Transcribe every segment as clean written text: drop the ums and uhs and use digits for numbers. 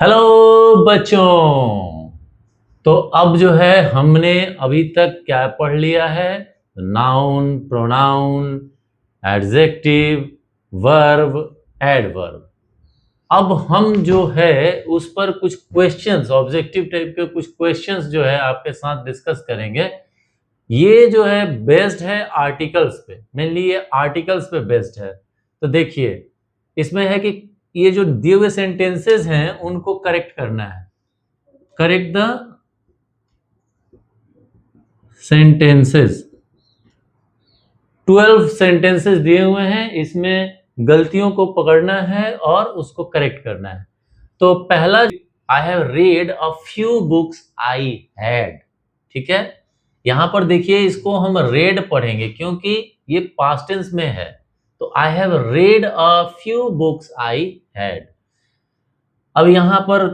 Hello बच्चों। तो अब जो है हमने अभी तक क्या पढ़ लिया है? Noun, pronoun, adjective, verb, adverb. अब हम जो है उस पर कुछ क्वेश्चंस, ऑब्जेक्टिव टाइप के कुछ क्वेश्चंस जो है आपके साथ डिस्कस करेंगे। ये जो है बेस्ड है आर्टिकल्स पे, मेनली ये आर्टिकल्स पे बेस्ड है। तो देखिए, इसमें है कि ये जो दिए हुए सेंटेंसेस हैं उनको करेक्ट करना है। Correct the sentences. 12 सेंटेंसेस दिए हुए हैं, इसमें गलतियों को पकड़ना है और उसको करेक्ट करना है। तो पहला, I have read a few books I had. ठीक है, यहां पर देखिए इसको हम रेड पढ़ेंगे क्योंकि ये पास्ट टेंस में है। तो I have read a few books I had. अब यहां पर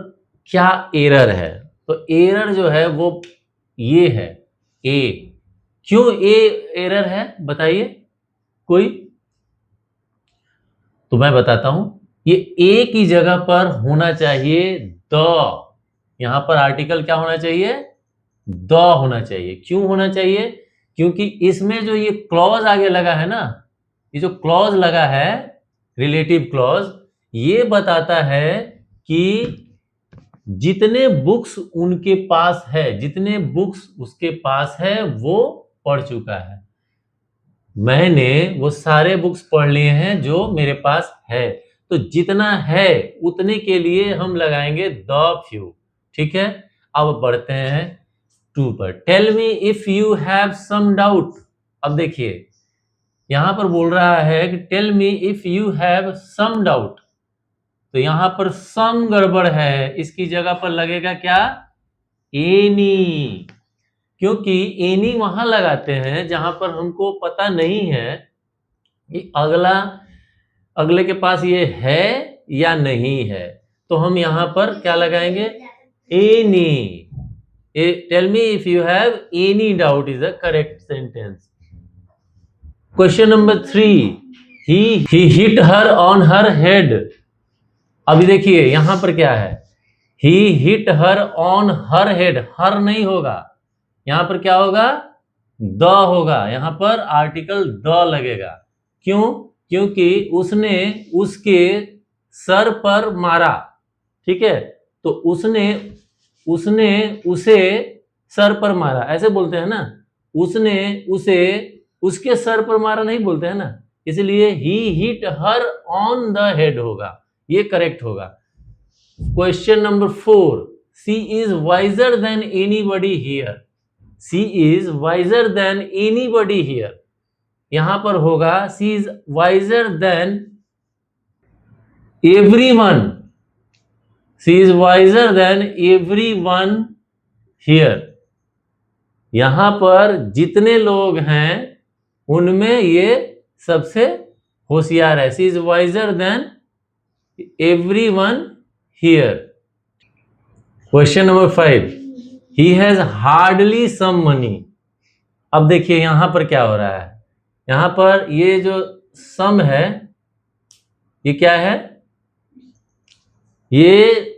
क्या एरर है? तो एरर जो है वो ये है, ए। क्यों ए एरर है बताइए कोई? तो मैं बताता हूं। ये ए की जगह पर होना चाहिए द। यहां पर आर्टिकल क्या होना चाहिए? द होना चाहिए। क्यों होना चाहिए? क्योंकि इसमें जो ये क्लॉज आगे लगा है ना, ये जो क्लॉज लगा है, रिलेटिव क्लॉज, ये बताता है कि जितने बुक्स उनके पास है, जितने बुक्स उसके पास है वो पढ़ चुका है। मैंने वो सारे बुक्स पढ़ लिए हैं जो मेरे पास है। तो जितना है उतने के लिए हम लगाएंगे द फ्यू। ठीक है, अब बढ़ते हैं टू पर। Tell me if you have some doubt. अब देखिए यहां पर बोल रहा है कि tell me if you have some doubt. तो यहां पर सम गड़बड़ है, इसकी जगह पर लगेगा क्या? एनी। क्योंकि एनी वहां लगाते हैं जहां पर हमको पता नहीं है कि अगले के पास ये है या नहीं है। तो हम यहां पर क्या लगाएंगे? Any. Tell me if you have any doubt is the correct sentence. Question number 3, he hit her on her head. अभी देखिए यहां पर क्या है? He hit her on her head. Her नहीं होगा, यहां पर क्या होगा? द होगा। यहां पर आर्टिकल द लगेगा। क्यों? क्योंकि उसने उसके सर पर मारा। ठीक है, तो उसने उसने उसे सर पर मारा, ऐसे बोलते हैं ना। उसने उसे उसके सर पर मारा नहीं बोलते हैं ना, इसलिए he hit her on the head होगा, ये करेक्ट होगा। Question number 4, she is wiser than anybody here. She is wiser than anybody here. यहां पर होगा she is wiser than everyone. She is wiser than everyone here. यहां पर जितने लोग हैं उनमें ये सबसे होशियार है। She is wiser than everyone here. Question number 5, he has hardly some money. अब देखिए यहां पर क्या हो रहा है? यहां पर ये जो सम है ये क्या है? ये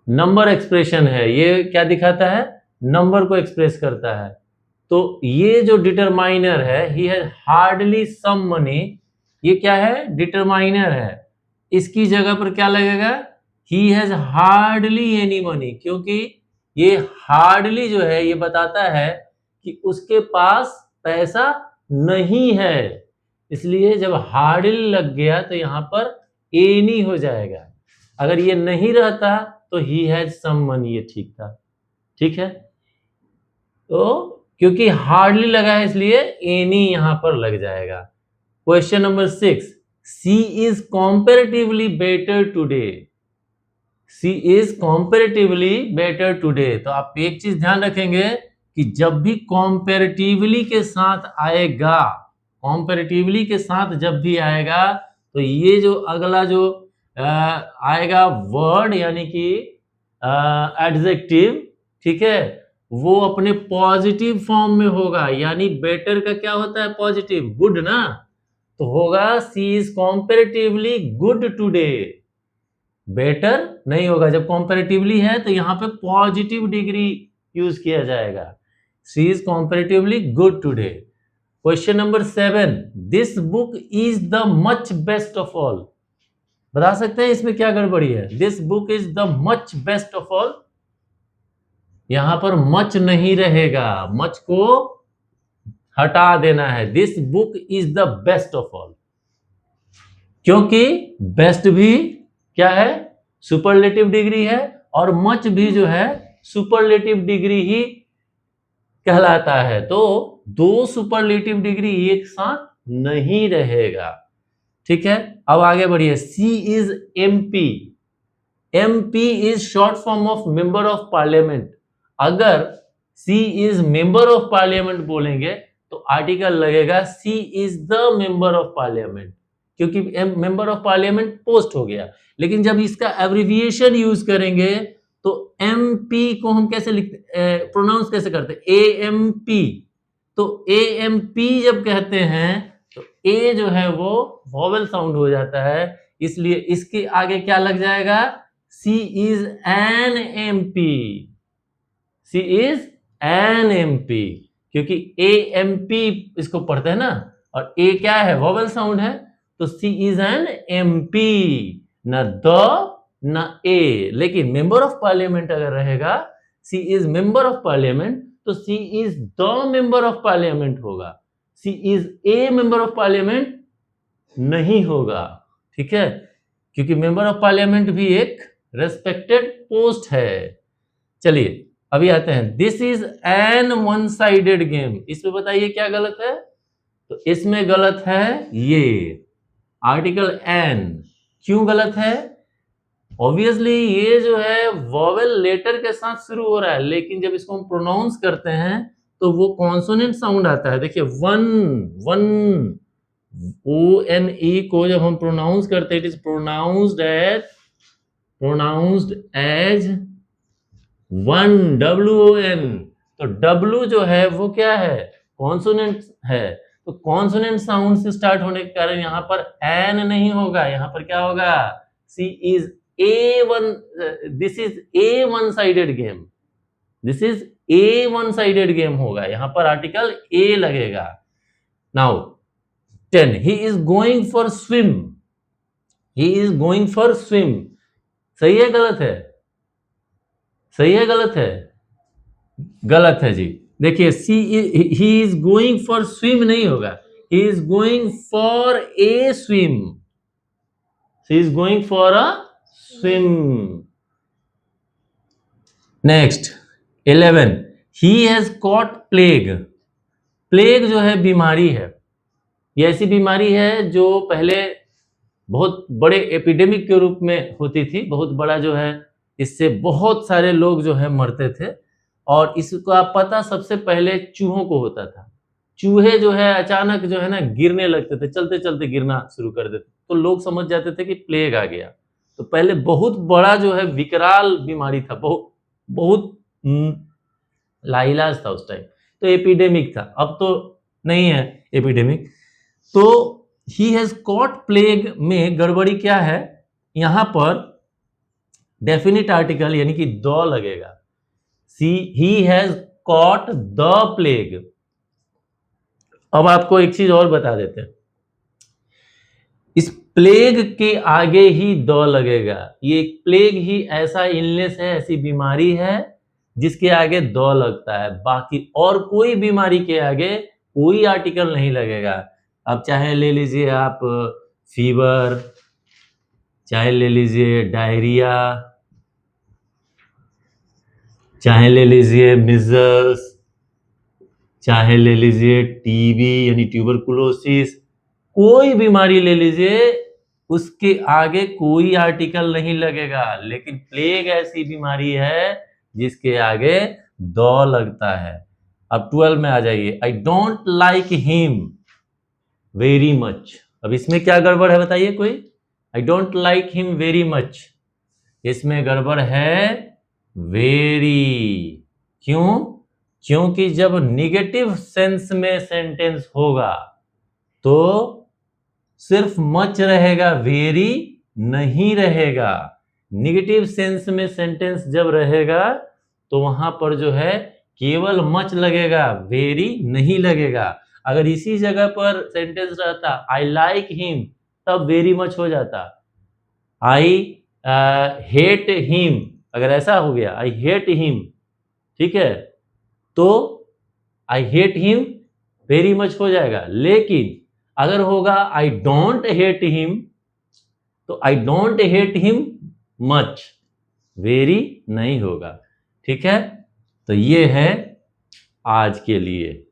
नंबर एक्सप्रेशन है। ये क्या दिखाता है? नंबर को एक्सप्रेस करता है। तो ये जो डिटरमाइनर है, he has hardly some money, ये क्या है? डिटरमाइनर है। इसकी जगह पर क्या लगेगा? ही हैज हार्डली एनी मनी। क्योंकि ये हार्डली जो है ये बताता है कि उसके पास पैसा नहीं है, इसलिए जब हार्डली लग गया तो यहां पर एनी हो जाएगा। अगर ये नहीं रहता तो ही हैज सम मनी, ये ठीक था। ठीक है, तो क्योंकि हार्डली लगा है इसलिए एनी यहां पर लग जाएगा। Question number 6, she is comparatively better today. She is comparatively better today. तो आप एक चीज ध्यान रखेंगे कि जब भी कॉम्पेरेटिवली के साथ आएगा, कॉम्पेरेटिवली के साथ जब भी आएगा, तो ये जो अगला जो आएगा वर्ड यानी कि एडजेक्टिव, ठीक है, वो अपने पॉजिटिव फॉर्म में होगा। यानी बेटर का क्या होता है? पॉजिटिव, गुड ना। तो होगा she is comparatively good today. Better नहीं होगा। जब कंपैरेटिवली है तो यहाँ पे पॉजिटिव डिग्री यूज किया जाएगा। She is comparatively good today. Question number 7, this book is the much best of all. बता सकते हैं इसमें क्या गड़बड़ी है? This book is the much best of all, यहां पर मच नहीं रहेगा, मच को हटा देना है। This book is the best of all, क्योंकि बेस्ट भी क्या है? सुपरलेटिव डिग्री है, और मच भी जो है सुपरलेटिव डिग्री ही कहलाता है। तो दो सुपरलेटिव डिग्री एक साथ नहीं रहेगा। ठीक है, अब आगे बढ़िए। She is MP. MP is short form of member of parliament. अगर she is member of parliament बोलेंगे तो आर्टिकल लगेगा she is the member of parliament, क्योंकि मेंबर ऑफ पार्लियामेंट पोस्ट हो गया। लेकिन जब इसका एब्रिविएशन यूज करेंगे तो एमपी को हम कैसे लिखते, प्रोनाउंस कैसे करते? एएमपी। तो एएमपी जब कहते हैं तो ए जो है वो वॉवेल साउंड हो जाता है, इसलिए इसके आगे क्या लग जाएगा? She is an MP. She is an MP, क्योंकि ए एम पी इसको पढ़ते हैं ना, और ए क्या है? वॉवेल साउंड है, तो सी इज एन एमपी, न द न ए। लेकिन मेंबर ऑफ पार्लियामेंट अगर रहेगा, she is member of parliament, तो she is the member of parliament होगा। She is a member of parliament नहीं होगा। ठीक है, क्योंकि मेंबर ऑफ पार्लियामेंट भी एक रेस्पेक्टेड पोस्ट है। चलिए अभी आते हैं। This is an one sided game. इसमें बताइए क्या गलत है? तो इसमें गलत है ये आर्टिकल एन। क्यों गलत है? ऑब्वियसली ये जो है वॉवेल लेटर के साथ शुरू हो रहा है, लेकिन जब इसको हम प्रोनाउंस करते हैं तो वो कॉन्सोनेंट साउंड आता है। देखिए one one, O N E को जब हम प्रोनाउंस करते हैं, it is pronounced as one, WON। तो W जो है वो क्या है? कॉन्सोनेंट है। तो कॉन्सोनेंट साउंड से स्टार्ट होने के कारण यहाँ पर एन नहीं होगा, यहाँ पर क्या होगा? She is a one, this is a one sided game, this is a one sided game होगा, यहाँ पर आर्टिकल ए लगेगा। Now 10, he is going for swim. He is going for swim, सही है गलत है? सही है गलत है? गलत है जी। देखिए he is going for swim नहीं होगा, he is going for a swim. He is going for a swim. Next 11, he has caught plague. Plague जो है बीमारी है, ये ऐसी बीमारी है जो पहले बहुत बड़े एपिडेमिक के रूप में होती थी। बहुत बड़ा जो है, इससे बहुत सारे लोग जो है मरते थे, और इसका पता सबसे पहले चूहों को होता था। चूहे जो है अचानक जो है ना गिरने लगते थे, चलते चलते गिरना शुरू कर देते, तो लोग समझ जाते थे कि प्लेग आ गया। तो पहले बहुत बड़ा जो है विकराल बीमारी था, बहुत लाइलाज था उस टाइम, तो एपिडेमिक था। अब तो नहीं है एपिडेमिक। तो ही हैज कॉट प्लेग में गड़बड़ी क्या है? यहां पर डेफिनिट आर्टिकल यानी कि द लगेगा। ही हैज कॉट द प्लेग। अब आपको एक चीज और बता देते हैं, इस प्लेग के आगे ही द लगेगा। ये प्लेग ही ऐसा इलनेस है, ऐसी बीमारी है जिसके आगे द लगता है, बाकी और कोई बीमारी के आगे कोई आर्टिकल नहीं लगेगा। अब चाहे ले लीजिए आप फीवर, चाहे ले लीजिए डायरिया, चाहे ले लीजिए मिजल्स, चाहे ले लीजिए टीबी यानी ट्यूबरकुलोसिस, कोई बीमारी ले लीजिए, उसके आगे कोई आर्टिकल नहीं लगेगा। लेकिन प्लेग ऐसी बीमारी है जिसके आगे द लगता है। अब 12 में आ जाइए। I don't like him very much. अब इसमें क्या गड़बड़ है बताइए कोई? I don't like him very much, इसमें गड़बड़ है वेरी। क्यों? क्योंकि जब निगेटिव सेंस में सेंटेंस होगा तो सिर्फ मच रहेगा, वेरी नहीं रहेगा। निगेटिव सेंस में सेंटेंस जब रहेगा तो वहां पर जो है केवल मच लगेगा, वेरी नहीं लगेगा। अगर इसी जगह पर सेंटेंस रहता आई लाइक हिम, तब वेरी मच हो जाता। आई हेट हिम, अगर ऐसा हो गया आई हेट हिम, ठीक है, तो I hate him very much हो जाएगा। लेकिन अगर होगा आई डोंट हेट हिम, तो I don't hate him much, very नहीं होगा। ठीक है, तो ये है आज के लिए।